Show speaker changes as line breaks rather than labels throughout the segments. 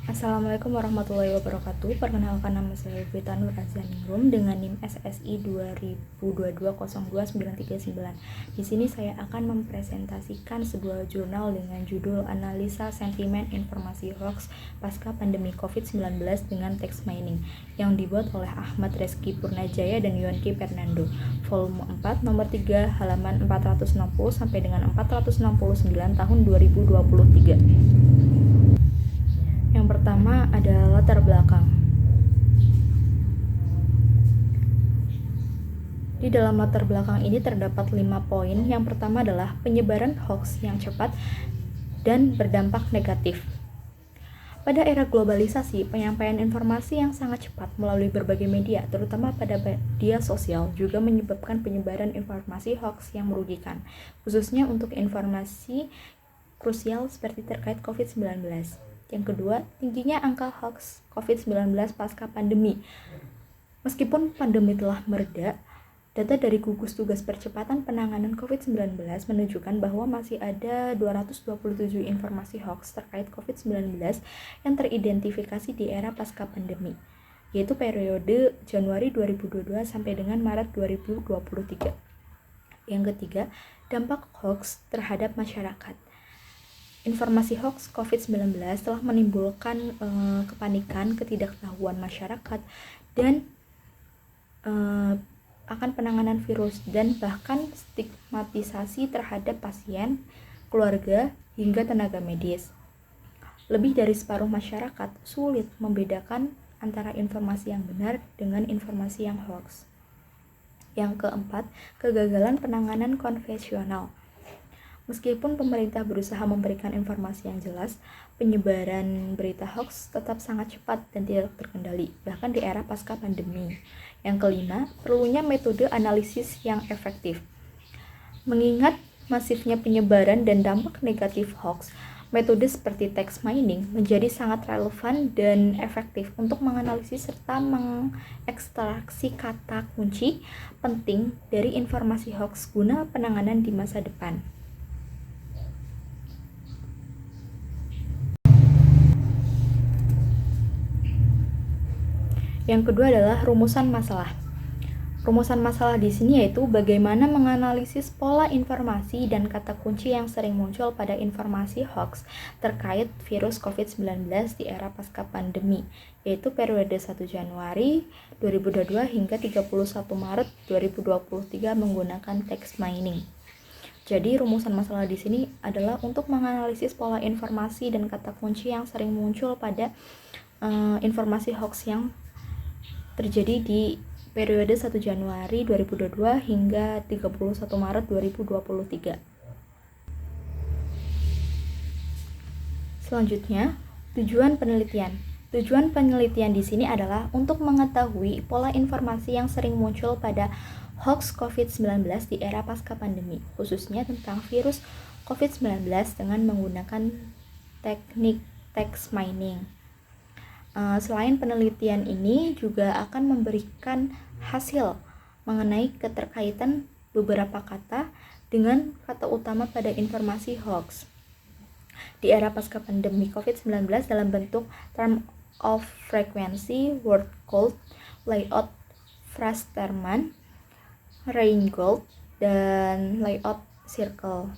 Assalamualaikum warahmatullahi wabarakatuh. Perkenalkan, nama saya Vita Nur Azaningrum dengan NIM SSI 2022029399. Di sini saya akan mempresentasikan sebuah jurnal dengan judul Analisa Sentimen Informasi Hoax Pasca Pandemi COVID-19 dengan Text Mining yang dibuat oleh Ahmad Reski Purnajaya dan Yonki Fernando. Volume 4 nomor 3 halaman 460 sampai dengan 469 tahun 2023. Yang pertama adalah latar belakang. Di dalam latar belakang ini terdapat 5 poin. Yang pertama adalah penyebaran hoax yang cepat dan berdampak negatif. Pada era globalisasi, penyampaian informasi yang sangat cepat melalui berbagai media, terutama pada media sosial, juga menyebabkan penyebaran informasi hoax yang merugikan, khususnya untuk informasi krusial seperti terkait COVID-19. Yang kedua, tingginya angka hoax COVID-19 pasca pandemi. Meskipun pandemi telah mereda, data dari gugus tugas percepatan penanganan COVID-19 menunjukkan bahwa masih ada 227 informasi hoax terkait COVID-19 yang teridentifikasi di era pasca pandemi, yaitu periode Januari 2022 sampai dengan Maret 2023. Yang ketiga, dampak hoax terhadap masyarakat. Informasi hoax COVID-19 telah menimbulkan kepanikan, ketidaktahuan masyarakat, dan akan penanganan virus, dan bahkan stigmatisasi terhadap pasien, keluarga, hingga tenaga medis. Lebih dari separuh masyarakat sulit membedakan antara informasi yang benar dengan informasi yang hoax. Yang keempat, kegagalan penanganan konvensional. Meskipun pemerintah berusaha memberikan informasi yang jelas, penyebaran berita hoax tetap sangat cepat dan tidak terkendali, bahkan di era pasca pandemi. Yang kelima, perlunya metode analisis yang efektif. Mengingat masifnya penyebaran dan dampak negatif hoax, metode seperti text mining menjadi sangat relevan dan efektif untuk menganalisis serta mengekstraksi kata kunci penting dari informasi hoax guna penanganan di masa depan. Yang kedua adalah rumusan masalah. Rumusan masalah di sini yaitu bagaimana menganalisis pola informasi dan kata kunci yang sering muncul pada informasi hoax terkait virus COVID-19 di era pasca pandemi, yaitu periode 1 Januari 2022 hingga 31 Maret 2023 menggunakan text mining. Jadi rumusan masalah di sini adalah untuk menganalisis pola informasi dan kata kunci yang sering muncul pada informasi hoax yang terjadi di periode 1 Januari 2022 hingga 31 Maret 2023. Selanjutnya, tujuan penelitian. Tujuan penelitian di sini adalah untuk mengetahui pola informasi yang sering muncul pada hoax COVID-19 di era pasca pandemi, khususnya tentang virus COVID-19 dengan menggunakan teknik text mining. Selain penelitian ini juga akan memberikan hasil mengenai keterkaitan beberapa kata dengan kata utama pada informasi hoax di era pasca pandemi COVID-19 dalam bentuk term of frequency, word cloud, layout Frasterman, Reingold, dan layout circle.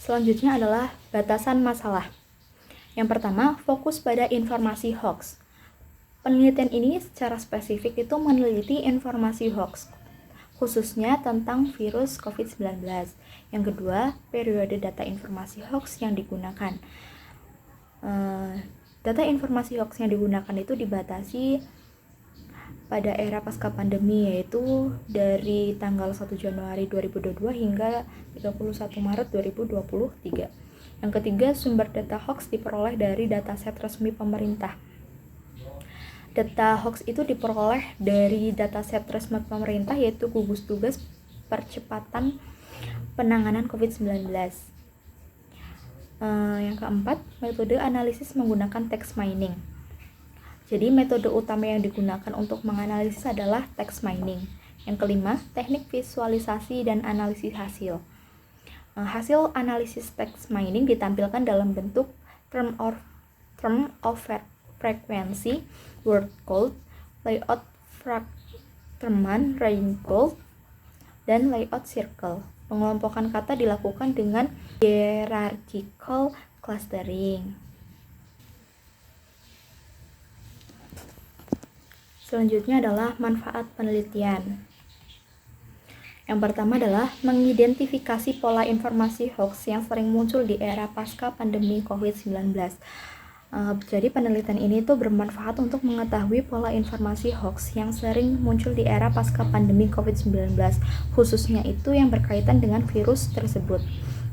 Selanjutnya adalah batasan masalah. Yang pertama, fokus pada informasi hoax. Penelitian ini secara spesifik itu meneliti informasi hoax, khususnya tentang virus COVID-19. Yang kedua, periode data informasi hoax yang digunakan. Data informasi hoax yang digunakan itu dibatasi pada era pasca pandemi, yaitu dari tanggal 1 Januari 2022 hingga 31 Maret 2023. Yang ketiga, sumber data hoax diperoleh dari dataset resmi pemerintah. Data hoax itu diperoleh dari dataset resmi pemerintah, yaitu gugus tugas percepatan penanganan COVID-19. Yang keempat, metode analisis menggunakan text mining. Jadi metode utama yang digunakan untuk menganalisis adalah text mining. Yang kelima, teknik visualisasi dan analisis hasil. Hasil analisis text mining ditampilkan dalam bentuk term of frequency, word count, layout fragment, range count, dan layout circle. Pengelompokan kata dilakukan dengan hierarchical clustering. Selanjutnya adalah manfaat penelitian. Yang pertama adalah mengidentifikasi pola informasi hoax yang sering muncul di era pasca pandemi COVID-19. Jadi penelitian ini tuh bermanfaat untuk mengetahui pola informasi hoax yang sering muncul di era pasca pandemi COVID-19, khususnya itu yang berkaitan dengan virus tersebut.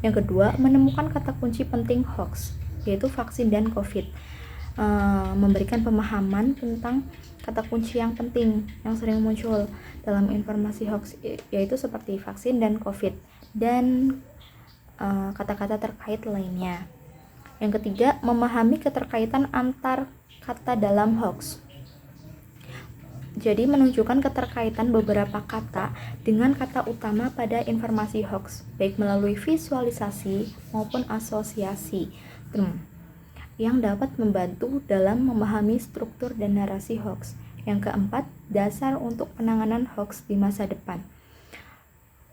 Yang kedua, menemukan kata kunci penting hoax, yaitu vaksin dan COVID. Memberikan pemahaman tentang kata kunci yang penting yang sering muncul dalam informasi hoax, yaitu seperti vaksin dan COVID, dan kata-kata terkait lainnya. Yang ketiga, memahami keterkaitan antar kata dalam hoax. Jadi menunjukkan keterkaitan beberapa kata dengan kata utama pada informasi hoax, baik melalui visualisasi maupun asosiasi yang dapat membantu dalam memahami struktur dan narasi hoax. Yang keempat, dasar untuk penanganan hoax di masa depan.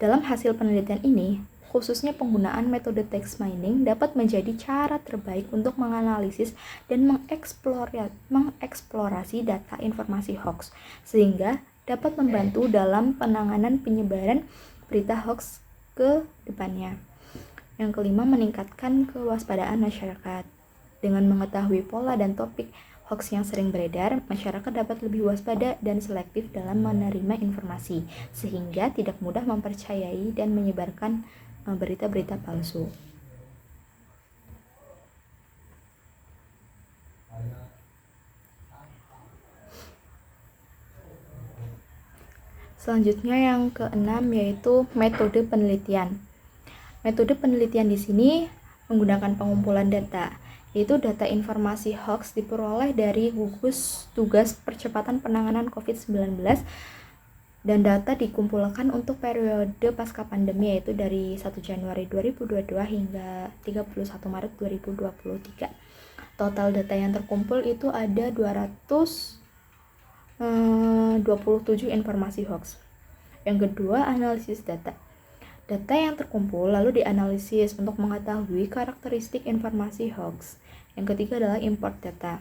Dalam hasil penelitian ini, khususnya penggunaan metode text mining dapat menjadi cara terbaik untuk menganalisis dan mengeksplorasi data informasi hoax, sehingga dapat membantu dalam penanganan penyebaran berita hoax ke depannya. Yang kelima, meningkatkan kewaspadaan masyarakat. Dengan mengetahui pola dan topik hoax yang sering beredar, masyarakat dapat lebih waspada dan selektif dalam menerima informasi, sehingga tidak mudah mempercayai dan menyebarkan berita-berita palsu. Selanjutnya yang keenam yaitu metode penelitian. Metode penelitian di sini menggunakan pengumpulan data, yaitu data informasi hoax diperoleh dari gugus tugas percepatan penanganan COVID-19, dan data dikumpulkan untuk periode pasca pandemi, yaitu dari 1 Januari 2022 hingga 31 Maret 2023. Total data yang terkumpul itu ada 227 informasi hoax. Yang kedua, analisis data. Data yang terkumpul lalu dianalisis untuk mengetahui karakteristik informasi hoax. Yang ketiga adalah import data.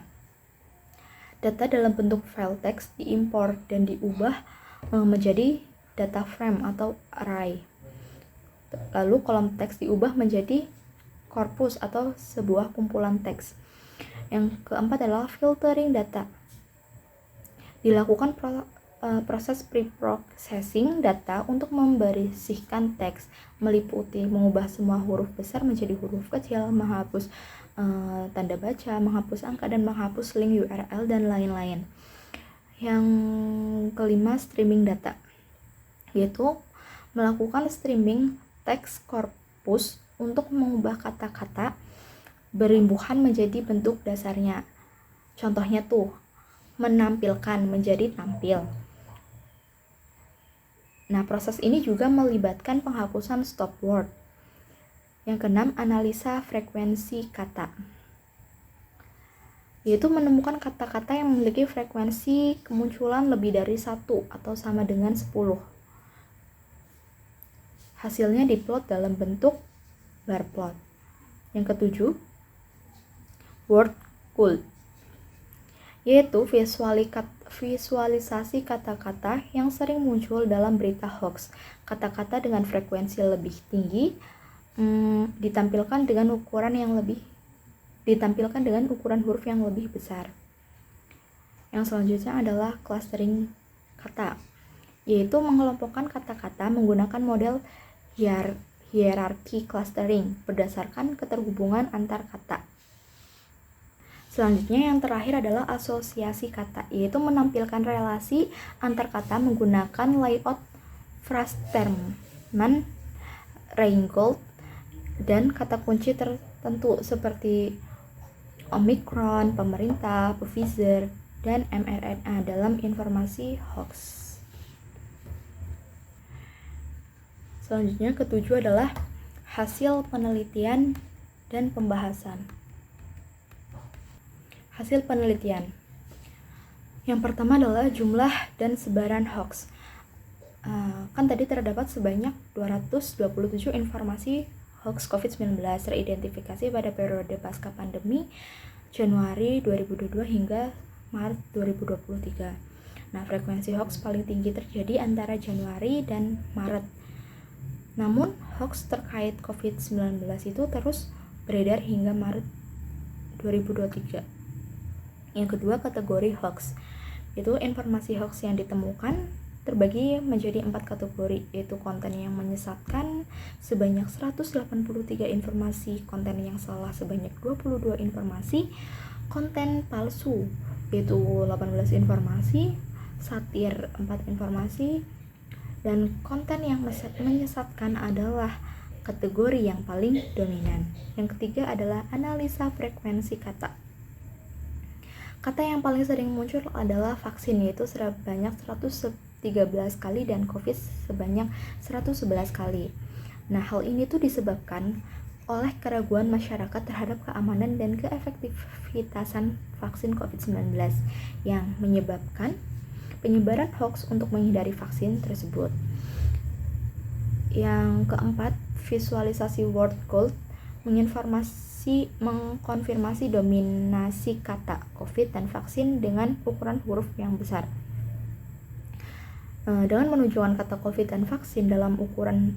Data dalam bentuk file teks diimpor dan diubah menjadi data frame atau array. Lalu kolom teks diubah menjadi korpus atau sebuah kumpulan teks. Yang keempat adalah filtering data. Dilakukan proses pre-processing data untuk membersihkan teks, meliputi mengubah semua huruf besar menjadi huruf kecil, menghapus tanda baca, menghapus angka, dan menghapus link URL dan lain-lain. Yang kelima, streaming data, yaitu melakukan streaming teks korpus untuk mengubah kata-kata berimbuhan menjadi bentuk dasarnya. Contohnya tuh, menampilkan menjadi tampil. Nah, proses ini juga melibatkan penghapusan stop word. Yang keenam, analisa frekuensi kata, yaitu menemukan kata-kata yang memiliki frekuensi kemunculan lebih dari 1 atau sama dengan 10. Hasilnya diplot dalam bentuk bar plot. Yang ketujuh, word count, yaitu visualisasi kata-kata yang sering muncul dalam berita hoax. Kata-kata dengan frekuensi lebih tinggi ditampilkan dengan ukuran huruf yang lebih besar. Yang selanjutnya adalah clustering kata, yaitu mengelompokkan kata-kata menggunakan model hierarchy clustering berdasarkan keterhubungan antar kata. Selanjutnya yang terakhir adalah asosiasi kata, yaitu menampilkan relasi antar kata menggunakan layout fragment, range count, dan kata kunci tertentu seperti Omicron, pemerintah, Pfizer, dan mRNA dalam informasi hoax. Selanjutnya ketujuh adalah hasil penelitian dan pembahasan. Hasil penelitian. Yang pertama adalah jumlah dan sebaran hoax. Kan tadi terdapat sebanyak 227 informasi hoax COVID-19 teridentifikasi pada periode pasca pandemi Januari 2022 hingga Maret 2023. Nah, frekuensi hoax paling tinggi terjadi antara Januari dan Maret. Namun, hoax terkait COVID-19 itu terus beredar hingga Maret 2023. Yang kedua, kategori hoax. Itu informasi hoax yang ditemukan terbagi menjadi 4 kategori, yaitu konten yang menyesatkan sebanyak 183 informasi, konten yang salah sebanyak 22 informasi, konten palsu yaitu 18 informasi, satir 4 informasi, dan konten yang menyesatkan adalah kategori yang paling dominan. Yang ketiga adalah analisa frekuensi kata. Kata yang paling sering muncul adalah vaksin, yaitu sebanyak 113 kali dan COVID sebanyak 111 kali. Nah, hal ini tuh disebabkan oleh keraguan masyarakat terhadap keamanan dan keefektivitasan vaksin COVID-19 yang menyebabkan penyebaran hoax untuk menghindari vaksin tersebut. Yang keempat, visualisasi word cloud mengkonfirmasi dominasi kata COVID dan vaksin dengan ukuran huruf yang besar. Dengan menunjukkan kata COVID dan vaksin dalam ukuran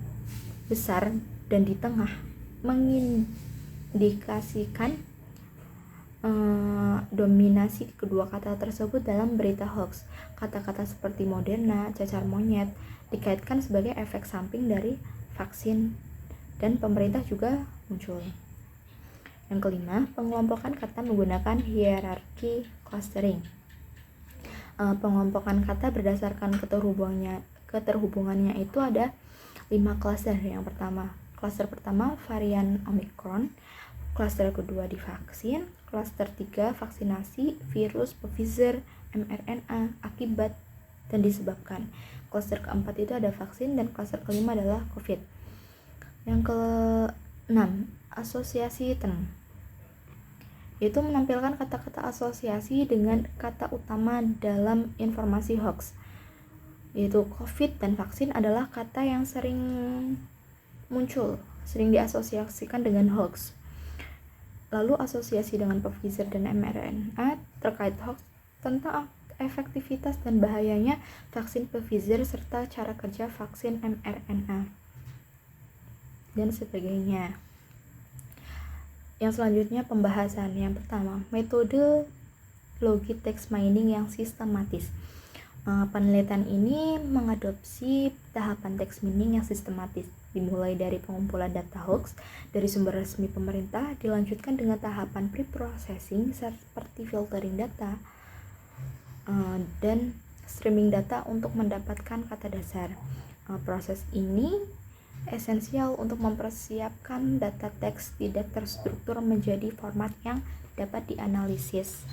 besar dan di tengah, mengindikasikan dominasi kedua kata tersebut dalam berita hoax. Kata-kata seperti Moderna, cacar monyet dikaitkan sebagai efek samping dari vaksin, dan pemerintah juga muncul. Yang kelima, pengelompokan kata menggunakan hierarki clustering. Pengelompokan kata berdasarkan keterhubungannya itu ada 5 klaster. Yang pertama, klaster pertama varian Omicron, klaster kedua di vaksin, klaster 3 vaksinasi, virus, Pfizer, mRNA, akibat, dan disebabkan. Klaster keempat itu ada vaksin, dan klaster kelima adalah COVID. Yang keenam, asosiasi term, yaitu menampilkan kata-kata asosiasi dengan kata utama dalam informasi hoax, yaitu COVID dan vaksin adalah kata yang sering muncul, sering diasosiasikan dengan hoax. Lalu asosiasi dengan Pfizer dan mRNA terkait hoax tentang efektivitas dan bahayanya vaksin Pfizer serta cara kerja vaksin mRNA dan sebagainya. Yang selanjutnya pembahasan. Yang pertama, metode logi text mining yang sistematis. Penelitian ini mengadopsi tahapan text mining yang sistematis, dimulai dari pengumpulan data hoax dari sumber resmi pemerintah, dilanjutkan dengan tahapan pre-processing seperti filtering data dan streaming data untuk mendapatkan kata dasar. Proses ini esensial untuk mempersiapkan data teks tidak terstruktur menjadi format yang dapat dianalisis.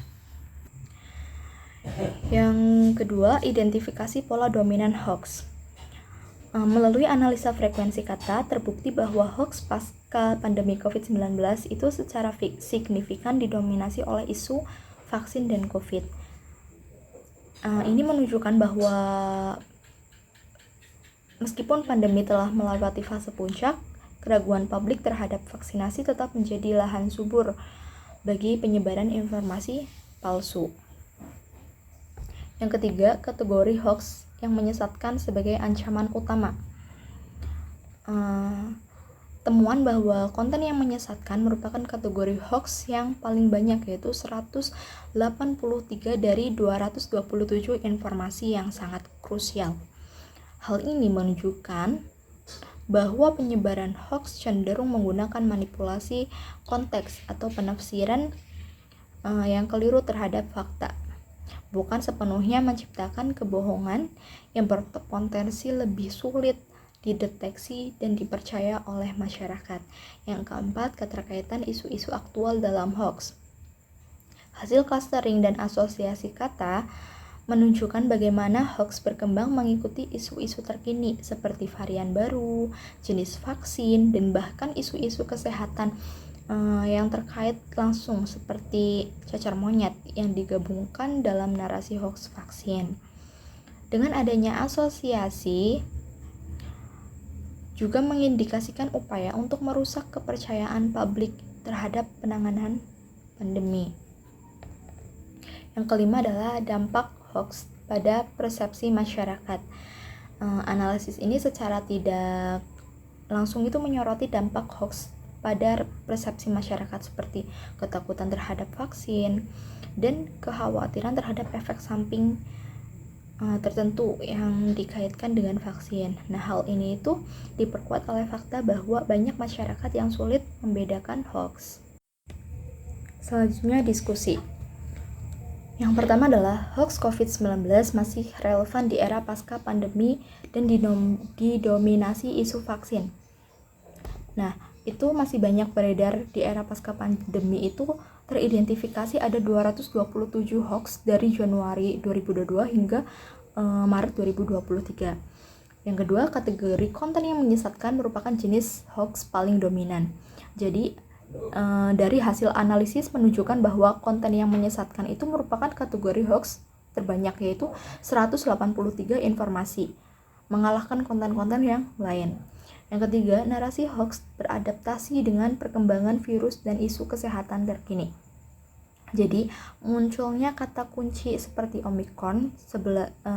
Yang kedua, identifikasi pola dominan hoax. Melalui analisa frekuensi kata, terbukti bahwa hoax pasca pandemi COVID-19 itu secara signifikan didominasi oleh isu vaksin dan COVID. Ini menunjukkan bahwa meskipun pandemi telah melewati fase puncak, keraguan publik terhadap vaksinasi tetap menjadi lahan subur bagi penyebaran informasi palsu. Yang ketiga, kategori hoax yang menyesatkan sebagai ancaman utama. Temuan bahwa konten yang menyesatkan merupakan kategori hoax yang paling banyak, yaitu 183 dari 227 informasi yang sangat krusial. Hal ini menunjukkan bahwa penyebaran hoax cenderung menggunakan manipulasi konteks atau penafsiran yang keliru terhadap fakta, bukan sepenuhnya menciptakan kebohongan yang berpotensi lebih sulit dideteksi, dan dipercaya oleh masyarakat. Yang keempat, keterkaitan isu-isu aktual dalam hoax. Hasil clustering dan asosiasi kata menunjukkan bagaimana hoax berkembang mengikuti isu-isu terkini seperti varian baru, jenis vaksin, dan bahkan isu-isu kesehatan yang terkait langsung seperti cacar monyet yang digabungkan dalam narasi hoax vaksin. Dengan adanya asosiasi juga mengindikasikan upaya untuk merusak kepercayaan publik terhadap penanganan pandemi. Yang kelima adalah dampak hoax pada persepsi masyarakat. Analisis ini secara tidak langsung itu menyoroti dampak hoax pada persepsi masyarakat seperti ketakutan terhadap vaksin dan kekhawatiran terhadap efek samping tertentu yang dikaitkan dengan vaksin. Nah, hal ini itu diperkuat oleh fakta bahwa banyak masyarakat yang sulit membedakan hoax. Selanjutnya diskusi. Yang pertama adalah hoax COVID-19 masih relevan di era pasca pandemi dan didominasi isu vaksin. Nah, itu masih banyak beredar di era pasca pandemi itu teridentifikasi ada 227 hoax dari Januari 2022 hingga Maret 2023. Yang kedua, kategori konten yang menyesatkan merupakan jenis hoax paling dominan. Jadi, dari hasil analisis menunjukkan bahwa konten yang menyesatkan itu merupakan kategori hoax terbanyak, yaitu 183 informasi, mengalahkan konten-konten yang lain. Yang ketiga, narasi hoax beradaptasi dengan perkembangan virus dan isu kesehatan terkini. Jadi, munculnya kata kunci seperti Omicron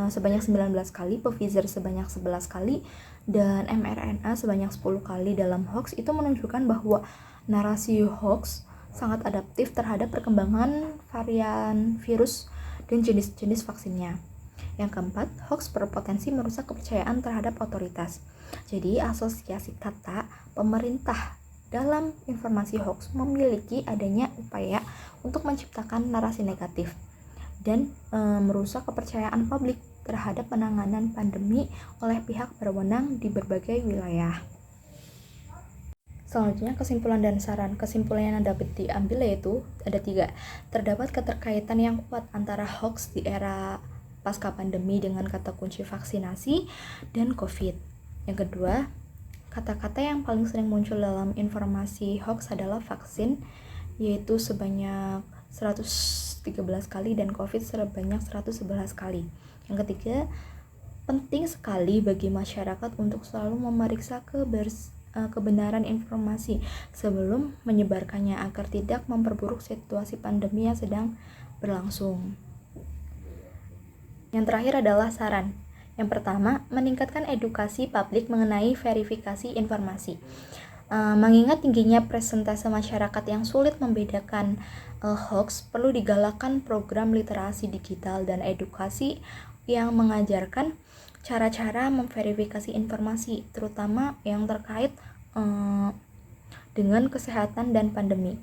sebanyak 19 kali, Pfizer sebanyak 11 kali, dan mRNA sebanyak 10 kali dalam hoax itu menunjukkan bahwa narasi hoax sangat adaptif terhadap perkembangan varian virus dan jenis-jenis vaksinnya. Yang keempat, hoax berpotensi merusak kepercayaan terhadap otoritas. Jadi, asosiasi kata pemerintah dalam informasi hoax memiliki adanya upaya untuk menciptakan narasi negatif dan merusak kepercayaan publik terhadap penanganan pandemi oleh pihak berwenang di berbagai wilayah. Selanjutnya, kesimpulan dan saran. Kesimpulan yang dapat diambil yaitu ada 3. Terdapat keterkaitan yang kuat antara hoax di era pasca pandemi dengan kata kunci vaksinasi dan COVID. Yang kedua, kata-kata yang paling sering muncul dalam informasi hoax adalah vaksin, yaitu sebanyak 113 kali dan COVID sebanyak 111 kali. Yang ketiga, penting sekali bagi masyarakat untuk selalu memeriksa kebenaran informasi sebelum menyebarkannya agar tidak memperburuk situasi pandemi yang sedang berlangsung. Yang terakhir adalah saran. Yang pertama, meningkatkan edukasi publik mengenai verifikasi informasi. Mengingat tingginya persentase masyarakat yang sulit membedakan hoax, perlu digalakkan program literasi digital dan edukasi yang mengajarkan cara-cara memverifikasi informasi, terutama yang terkait dengan kesehatan dan pandemi.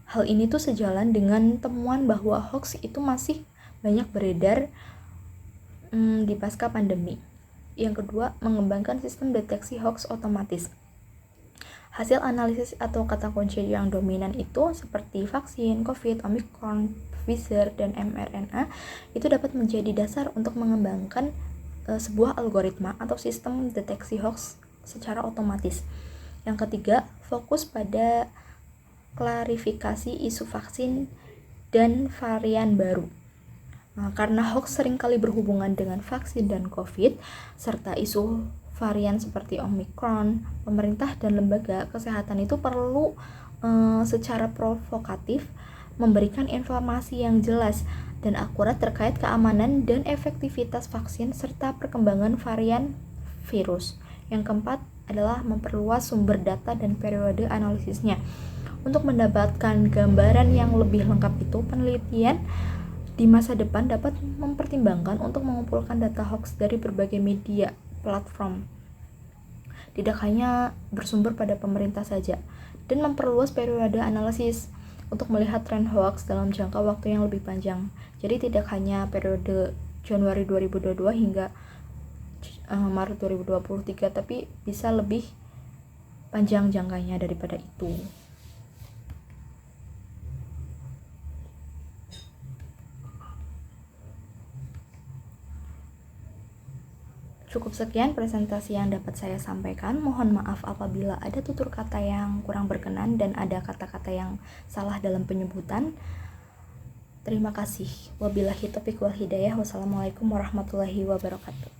Hal ini tuh sejalan dengan temuan bahwa hoax itu masih banyak beredar di pasca pandemi. Yang kedua, mengembangkan sistem deteksi hoax otomatis. Hasil analisis atau kata kunci yang dominan itu seperti vaksin, COVID, Omicron, Pfizer, dan mRNA itu dapat menjadi dasar untuk mengembangkan sebuah algoritma atau sistem deteksi hoax secara otomatis. Yang ketiga, fokus pada klarifikasi isu vaksin dan varian baru. Karena hoax seringkali berhubungan dengan vaksin dan COVID, serta isu varian seperti Omicron, pemerintah dan lembaga kesehatan itu perlu secara provokatif memberikan informasi yang jelas dan akurat terkait keamanan dan efektivitas vaksin serta perkembangan varian virus. Yang keempat adalah memperluas sumber data dan periode analisisnya. Untuk mendapatkan gambaran yang lebih lengkap itu, penelitian di masa depan dapat mempertimbangkan untuk mengumpulkan data hoax dari berbagai media platform, tidak hanya bersumber pada pemerintah saja, dan memperluas periode analisis untuk melihat tren hoax dalam jangka waktu yang lebih panjang. Jadi tidak hanya periode Januari 2022 hingga Maret 2023, tapi bisa lebih panjang jangkanya daripada itu. Cukup sekian presentasi yang dapat saya sampaikan. Mohon maaf apabila ada tutur kata yang kurang berkenan dan ada kata-kata yang salah dalam penyebutan. Terima kasih. Wabillahi taufiq wal hidayah. Wassalamualaikum warahmatullahi wabarakatuh.